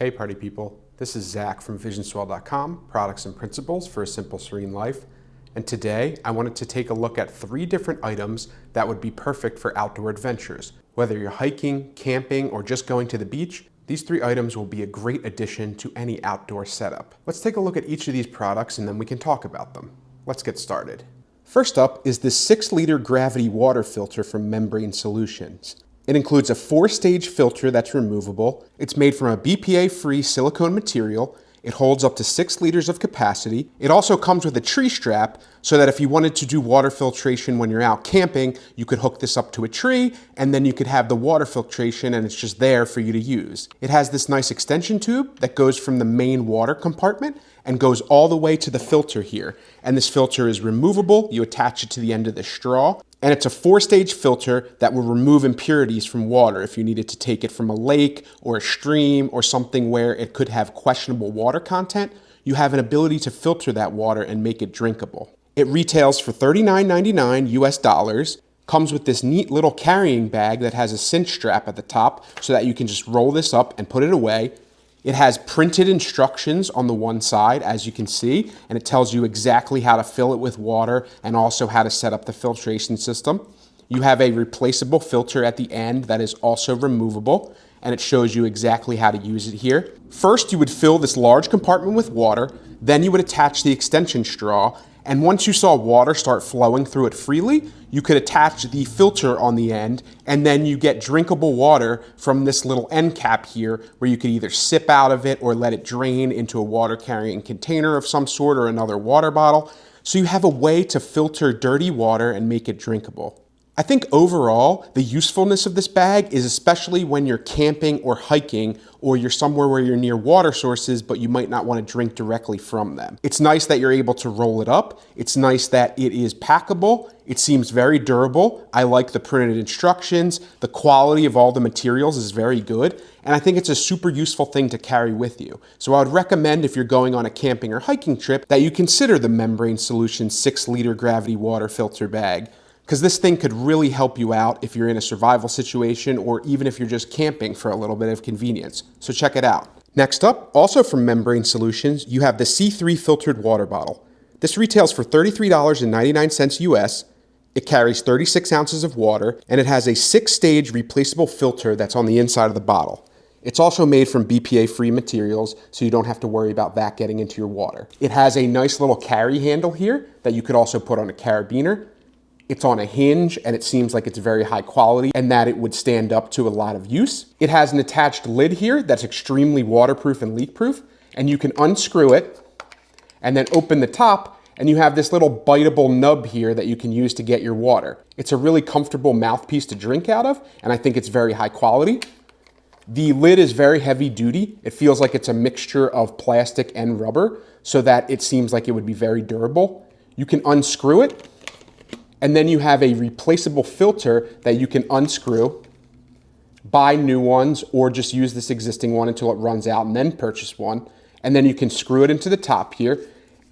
Hey party people, this is Zach from visionswell.com, products and principles for a simple, serene life. And today I wanted to take a look at 3 different items that would be perfect for outdoor adventures. Whether you're hiking, camping, or just going to the beach, these 3 items will be a great addition to any outdoor setup. Let's take a look at each of these products and then we can talk about them. Let's get started. First up is this 6-liter gravity water filter from Membrane Solutions. It includes a 4-stage filter that's removable. It's made from a BPA-free silicone material. It holds up to 6 liters of capacity. It also comes with a tree strap so that if you wanted to do water filtration when you're out camping, you could hook this up to a tree and then you could have the water filtration and it's just there for you to use. It has this nice extension tube that goes from the main water compartment and goes all the way to the filter here. And this filter is removable. You attach it to the end of the straw. And it's a 4-stage filter that will remove impurities from water if you needed to take it from a lake or a stream or something where it could have questionable water content. You have an ability to filter that water and make it drinkable. It retails for $39.99 US, comes with this neat little carrying bag that has a cinch strap at the top so that you can just roll this up and put it away. It has printed instructions on the one side, as you can see, and it tells you exactly how to fill it with water and also how to set up the filtration system. You have a replaceable filter at the end that is also removable, and it shows you exactly how to use it here. First, you would fill this large compartment with water, then you would attach the extension straw, and once you saw water start flowing through it freely, you could attach the filter on the end, and then you get drinkable water from this little end cap here, where you could either sip out of it or let it drain into a water carrying container of some sort or another water bottle. So you have a way to filter dirty water and make it drinkable. I think overall, the usefulness of this bag is especially when you're camping or hiking or you're somewhere where you're near water sources, but you might not want to drink directly from them. It's nice that you're able to roll it up. It's nice that it is packable. It seems very durable. I like the printed instructions. The quality of all the materials is very good. And I think it's a super useful thing to carry with you. So I would recommend if you're going on a camping or hiking trip that you consider the Membrane Solutions 6-liter gravity water filter bag, because this thing could really help you out if you're in a survival situation or even if you're just camping for a little bit of convenience. So check it out. Next up, also from Membrane Solutions, you have the C3 filtered water bottle. This retails for $33.99 US. It carries 36 ounces of water and it has a 6-stage replaceable filter that's on the inside of the bottle. It's also made from BPA-free materials, so you don't have to worry about that getting into your water. It has a nice little carry handle here that you could also put on a carabiner. It's on a hinge and it seems like it's very high quality and that it would stand up to a lot of use. It has an attached lid here that's extremely waterproof and leak-proof, and you can unscrew it and then open the top and you have this little biteable nub here that you can use to get your water. It's a really comfortable mouthpiece to drink out of, and I think it's very high quality. The lid is very heavy duty. It feels like it's a mixture of plastic and rubber so that it seems like it would be very durable. You can unscrew it, and then you have a replaceable filter that you can unscrew, buy new ones, or just use this existing one until it runs out and then purchase one. And then you can screw it into the top here.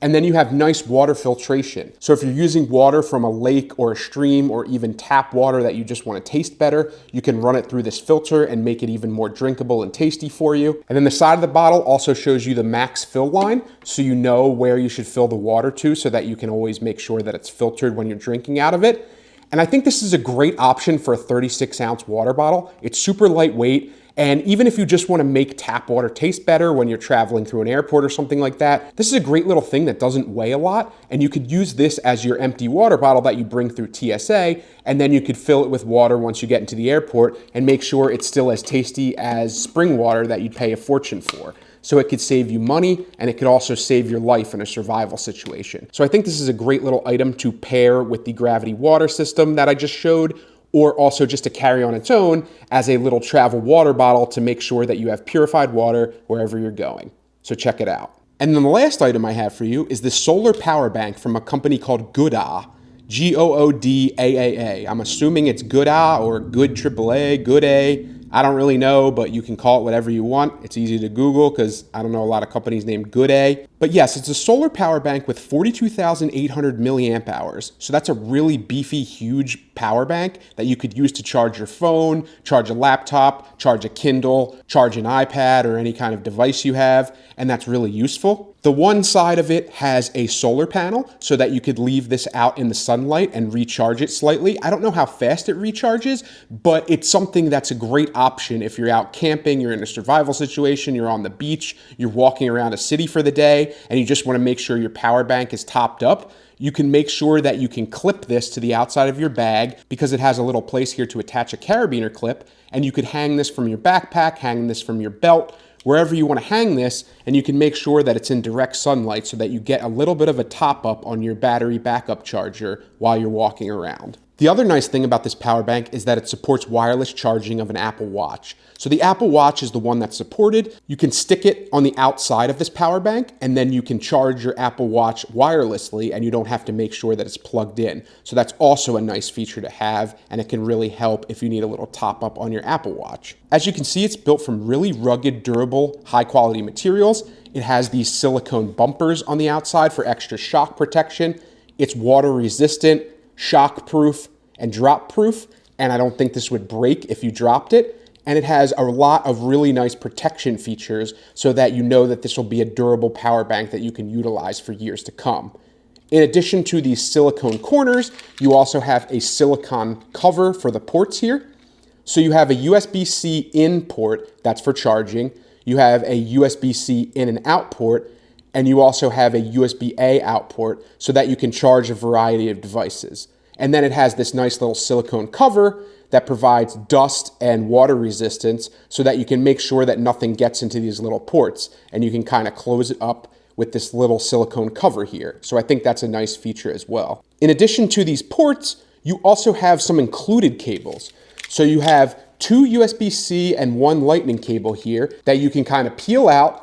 And then you have nice water filtration. So if you're using water from a lake or a stream or even tap water that you just want to taste better, you can run it through this filter and make it even more drinkable and tasty for you. And then the side of the bottle also shows you the max fill line, so you know where you should fill the water to so that you can always make sure that it's filtered when you're drinking out of it. And I think this is a great option for a 36-ounce water bottle. It's super lightweight. And even if you just want to make tap water taste better when you're traveling through an airport or something like that, this is a great little thing that doesn't weigh a lot. And you could use this as your empty water bottle that you bring through TSA, and then you could fill it with water once you get into the airport and make sure it's still as tasty as spring water that you'd pay a fortune for. So it could save you money and it could also save your life in a survival situation. So I think this is a great little item to pair with the gravity water system that I just showed, or also just to carry on its own as a little travel water bottle to make sure that you have purified water wherever you're going. So check it out. And then the last item I have for you is this solar power bank from a company called Goodaa, Goodaa. I'm assuming it's Goodaa or Good AAA, Good A. I don't really know, but you can call it whatever you want. It's easy to Google because I don't know a lot of companies named Good A. But yes, it's a solar power bank with 42,800 milliamp hours. So that's a really beefy, huge power bank that you could use to charge your phone, charge a laptop, charge a Kindle, charge an iPad or any kind of device you have. And that's really useful. The one side of it has a solar panel so that you could leave this out in the sunlight and recharge it slightly. I don't know how fast it recharges, but it's something that's a great option if you're out camping, you're in a survival situation, you're on the beach, you're walking around a city for the day, and you just want to make sure your power bank is topped up. You can make sure that you can clip this to the outside of your bag because it has a little place here to attach a carabiner clip, and you could hang this from your backpack, hang this from your belt, wherever you want to hang this, and you can make sure that it's in direct sunlight so that you get a little bit of a top up on your battery backup charger while you're walking around. The other nice thing about this power bank is that it supports wireless charging of an Apple Watch. So the Apple Watch is the one that's supported. You can stick it on the outside of this power bank, and then you can charge your Apple Watch wirelessly, and you don't have to make sure that it's plugged in. So that's also a nice feature to have, and it can really help if you need a little top up on your Apple Watch. As you can see, it's built from really rugged, durable, high quality materials. It has these silicone bumpers on the outside for extra shock protection. It's water resistant, shock proof, and drop proof, and I don't think this would break if you dropped it. And it has a lot of really nice protection features so that you know that this will be a durable power bank that you can utilize for years to come. In addition to these silicone corners, you also have a silicone cover for the ports here. So you have a USB-C in port, that's for charging. You have a USB-C in and out port, and you also have a USB-A out port so that you can charge a variety of devices. And then it has this nice little silicone cover that provides dust and water resistance so that you can make sure that nothing gets into these little ports, and you can kind of close it up with this little silicone cover here. So I think that's a nice feature as well. In addition to these ports, you also have some included cables. So you have two USB-C and one lightning cable here that you can kind of peel out.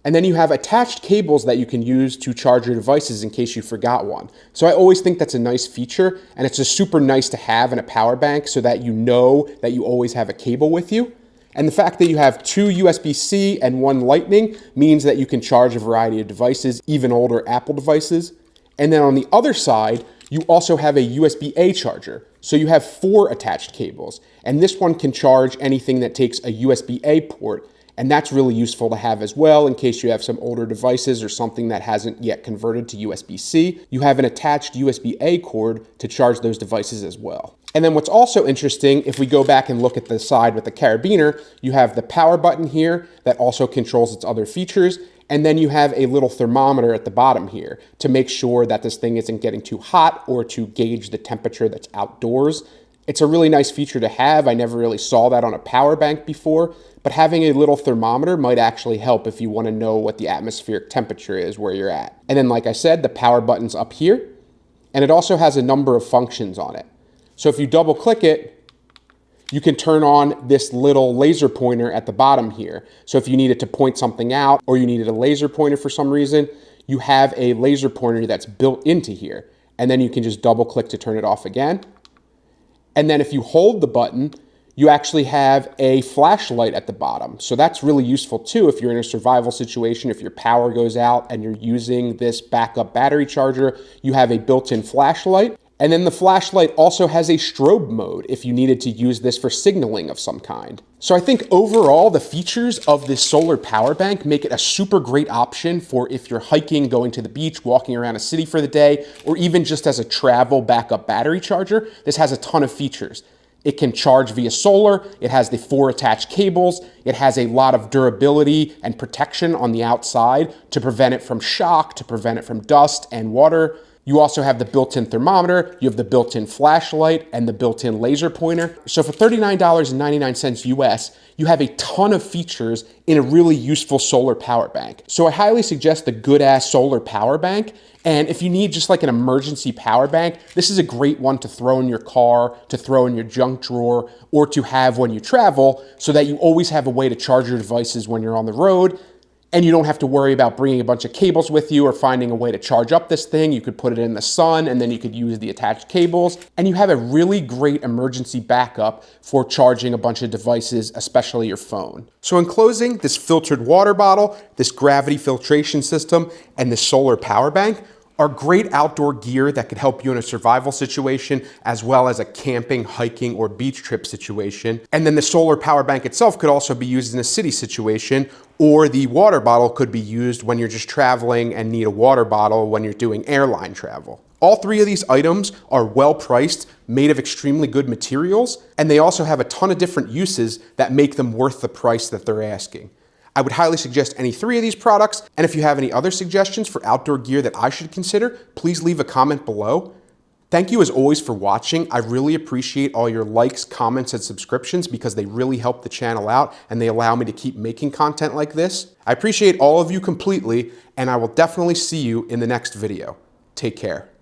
And then you have attached cables that you can use to charge your devices in case you forgot one. So I always think that's a nice feature, and it's just super nice to have in a power bank so that you know that you always have a cable with you. And the fact that you have two USB-C and one lightning means that you can charge a variety of devices, even older Apple devices. And then on the other side, you also have a USB-A charger. So you have four attached cables, and this one can charge anything that takes a USB-A port. And that's really useful to have as well in case you have some older devices or something that hasn't yet converted to USB-C. You have an attached USB-A cord to charge those devices as well. And then what's also interesting, if we go back and look at the side with the carabiner, you have the power button here that also controls its other features. And then you have a little thermometer at the bottom here to make sure that this thing isn't getting too hot or to gauge the temperature that's outdoors. It's a really nice feature to have. I never really saw that on a power bank before, but having a little thermometer might actually help if you want to know what the atmospheric temperature is where you're at. And then, like I said, the power button's up here, and it also has a number of functions on it. So if you double click it, you can turn on this little laser pointer at the bottom here. So if you needed to point something out or you needed a laser pointer for some reason, you have a laser pointer that's built into here. And then you can just double click to turn it off again. And then if you hold the button, you actually have a flashlight at the bottom. So that's really useful too if you're in a survival situation, if your power goes out and you're using this backup battery charger, you have a built-in flashlight. And then the flashlight also has a strobe mode if you needed to use this for signaling of some kind. So I think overall the features of this solar power bank make it a super great option for if you're hiking, going to the beach, walking around a city for the day, or even just as a travel backup battery charger. This has a ton of features. It can charge via solar, it has the 4 attached cables, it has a lot of durability and protection on the outside to prevent it from shock, to prevent it from dust and water. You also have the built-in thermometer, you have the built-in flashlight, and the built-in laser pointer. So for $39.99 US, you have a ton of features in a really useful solar power bank. So I highly suggest the good-ass solar power bank. And if you need just like an emergency power bank, this is a great one to throw in your car, to throw in your junk drawer, or to have when you travel so that you always have a way to charge your devices when you're on the road. And you don't have to worry about bringing a bunch of cables with you or finding a way to charge up this thing. You could put it in the sun and then you could use the attached cables. And you have a really great emergency backup for charging a bunch of devices, especially your phone. So in closing, this filtered water bottle, this gravity filtration system, and this solar power bank are great outdoor gear that could help you in a survival situation, as well as a camping, hiking, or beach trip situation. And then the solar power bank itself could also be used in a city situation, or the water bottle could be used when you're just traveling and need a water bottle when you're doing airline travel. All three of these items are well priced, made of extremely good materials, and they also have a ton of different uses that make them worth the price that they're asking. I would highly suggest any three of these products, and if you have any other suggestions for outdoor gear that I should consider, please leave a comment below. Thank you as always for watching. I really appreciate all your likes, comments, and subscriptions because they really help the channel out and they allow me to keep making content like this. I appreciate all of you completely, and I will definitely see you in the next video. Take care.